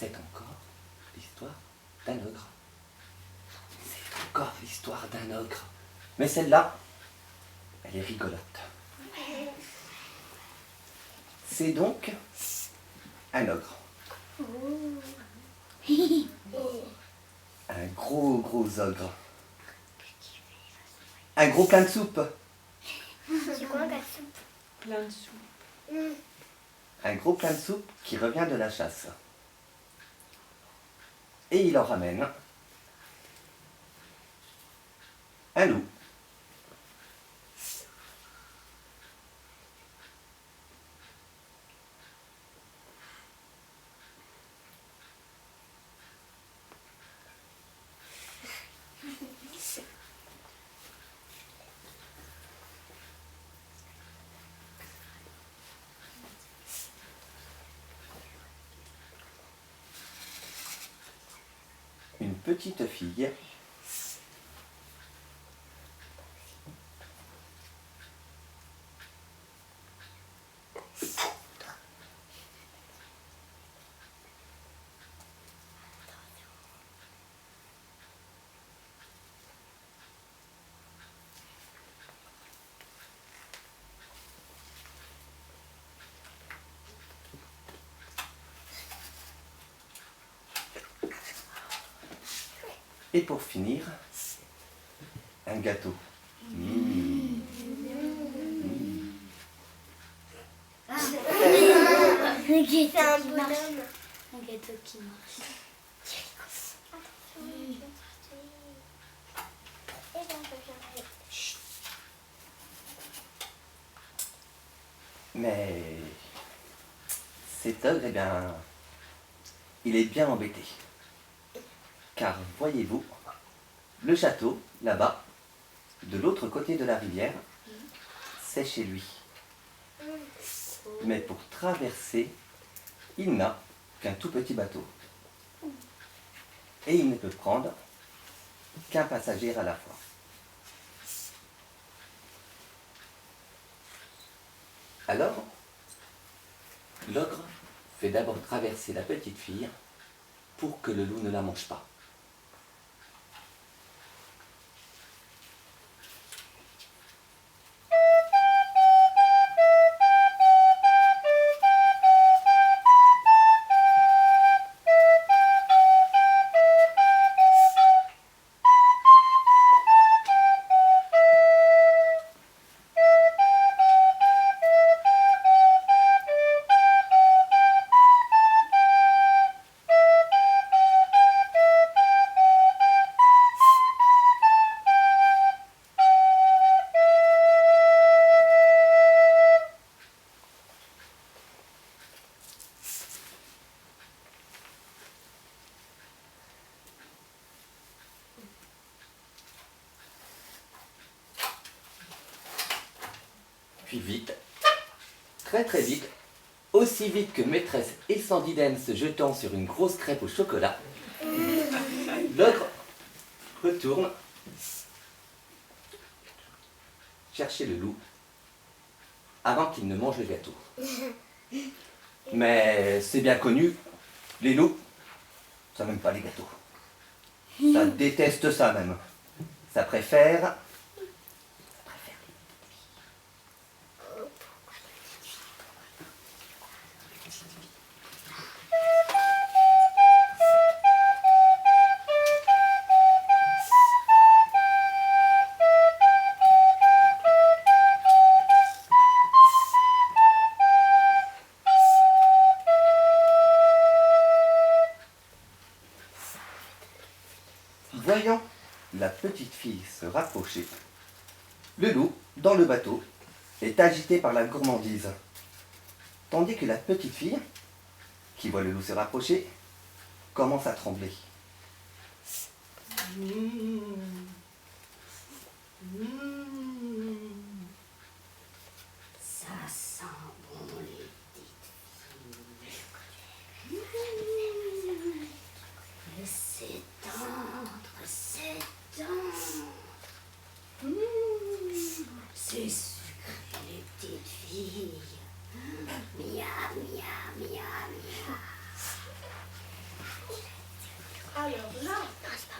c'est encore l'histoire d'un ogre. C'est encore l'histoire d'un ogre. Mais celle-là, elle est rigolote. C'est donc un ogre. Un gros ogre. Un gros plein de soupe. C'est quoi la soupe? Plein de soupe. Un gros plein de soupe qui revient de la chasse. Et il en ramène un loup. Une petite fille et pour finir, un gâteau. C'est un bonhomme. Un gâteau qui marche. Mais cet ogre, eh bien, il est bien embêté. Car voyez-vous, le château, là-bas, de l'autre côté de la rivière, c'est chez lui. Mais pour traverser, il n'a qu'un tout petit bateau. Et il ne peut prendre qu'un passager à la fois. Alors, l'ogre fait d'abord traverser la petite fille pour que le loup ne la mange pas. Puis vite, très très vite, aussi vite que maîtresse Elsandidène se jetant sur une grosse crêpe au chocolat, l'ogre retourne chercher le loup avant qu'il ne mange le gâteau. Mais c'est bien connu, les loups, ça n'aime pas les gâteaux. Ça déteste ça même. Ça préfère... Voyant la petite fille se rapprocher, le loup, dans le bateau, est agité par la gourmandise, tandis que la petite fille, qui voit le loup se rapprocher, commence à trembler. Ça sent bon les petites filles. C'est tendre, c'est tendre. C'est sucré les petites filles. Mia, mia, mia, mia. Alors là,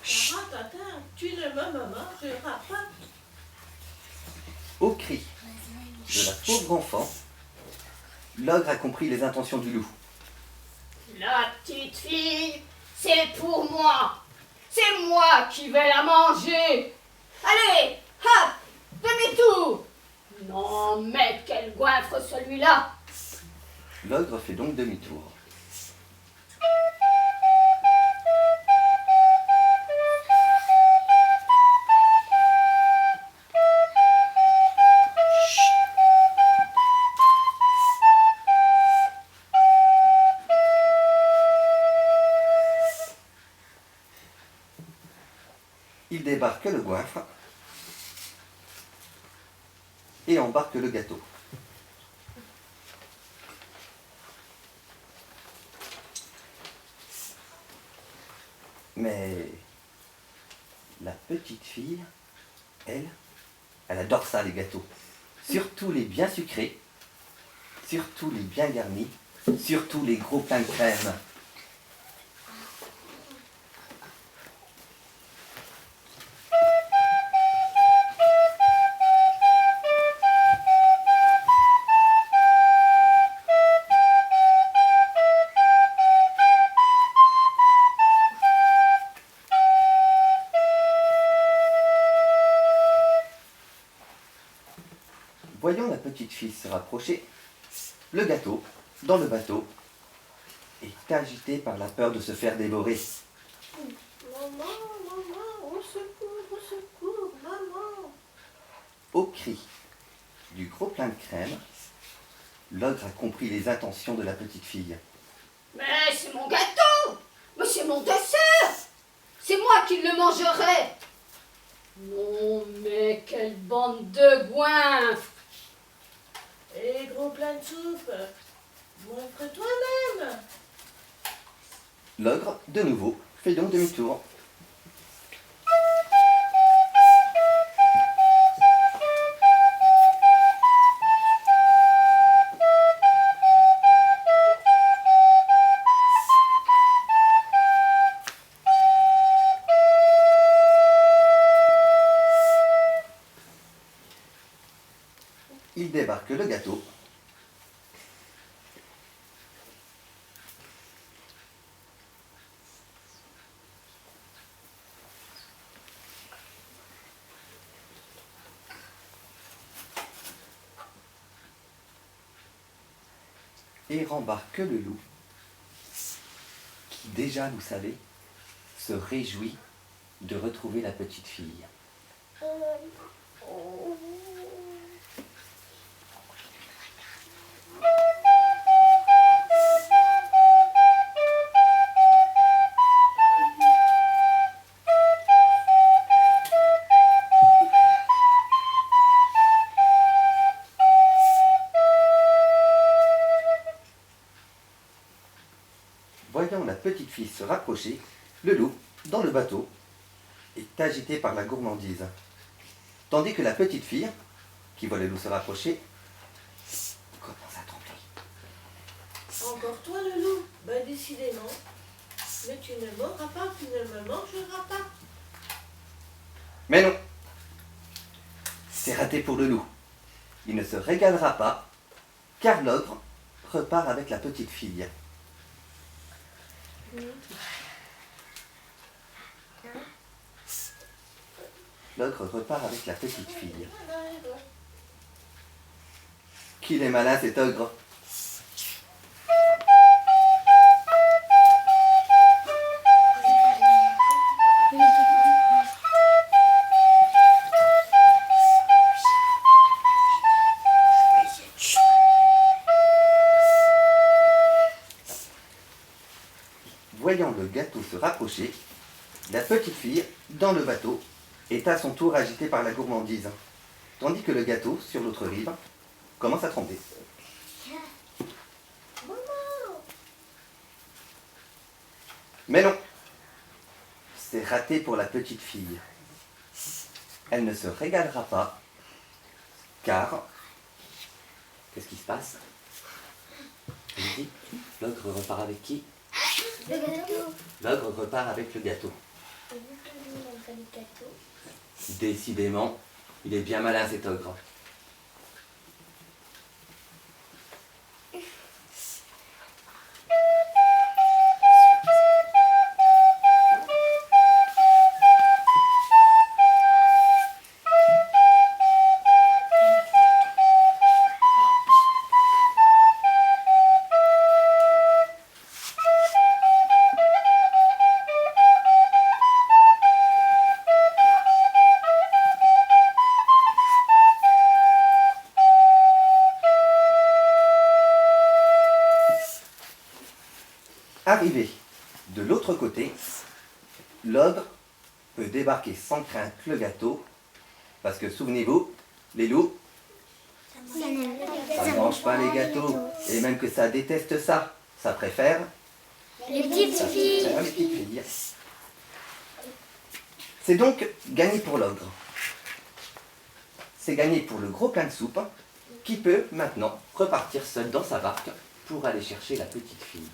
ratata, tu ne me mangeras pas. Au cri de la pauvre enfant, l'ogre a compris les intentions du loup. La petite fille, c'est pour moi. C'est moi qui vais la manger. Allez, hop, demi-tour. Non, mais quel goinfre celui-là. L'ogre fait donc demi-tour. Il débarque le goinfre et embarque le gâteau. Mais la petite fille, elle adore ça, les gâteaux. Surtout les bien sucrés, surtout les bien garnis, surtout les gros pleins de crème. Voyant la petite fille se rapprocher, le gâteau, dans le bateau, est agité par la peur de se faire dévorer. Maman, maman, au secours, maman. Au cri du gros plein de crème, l'ogre a compris les intentions de la petite fille. Mais c'est mon gâteau. Mais c'est mon dessert. C'est moi qui le mangerai. Non, mais quelle bande de goinfres. Et gros plein de souffle, montre toi-même. L'ogre, de nouveau, fait donc demi-tour. Il débarque le gâteau. Et rembarque le loup, qui déjà, vous savez, se réjouit de retrouver la petite fille. Voyant la petite fille se rapprocher, le loup, dans le bateau, est agité par la gourmandise. Tandis que la petite fille, qui voit le loup se rapprocher, commence à trembler. Encore toi le loup, ben décidément. Mais tu ne m'auras pas, tu ne me mangeras pas. Mais non, c'est raté pour le loup. Il ne se régalera pas, car l'ogre repart avec la petite fille. L'ogre repart avec la petite fille. Qu'il est malin cet ogre. Voyant le gâteau se rapprocher, la petite fille, dans le bateau, est à son tour agitée par la gourmandise, tandis que le gâteau, sur l'autre rive, commence à trembler. Mais non, c'est raté pour la petite fille. Elle ne se régalera pas, car... Qu'est-ce qui se passe? Allez-y, l'ogre repart avec qui? Le gâteau. L'ogre repart avec le gâteau. Décidément, il est bien malin cet ogre. Arrivé de l'autre côté, l'ogre peut débarquer sans crainte le gâteau, parce que souvenez-vous, les loups, ça ne mange pas les gâteaux, et même que ça déteste ça, ça préfère Les petites filles. les petites filles. C'est donc gagné pour l'ogre. C'est gagné pour le gros plein de soupe, qui peut maintenant repartir seul dans sa barque pour aller chercher la petite fille.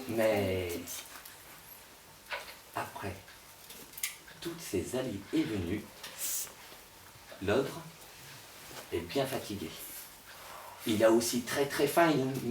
Mais après toutes ces allées et venues, l'ogre est bien fatigué. Il a aussi très très faim, il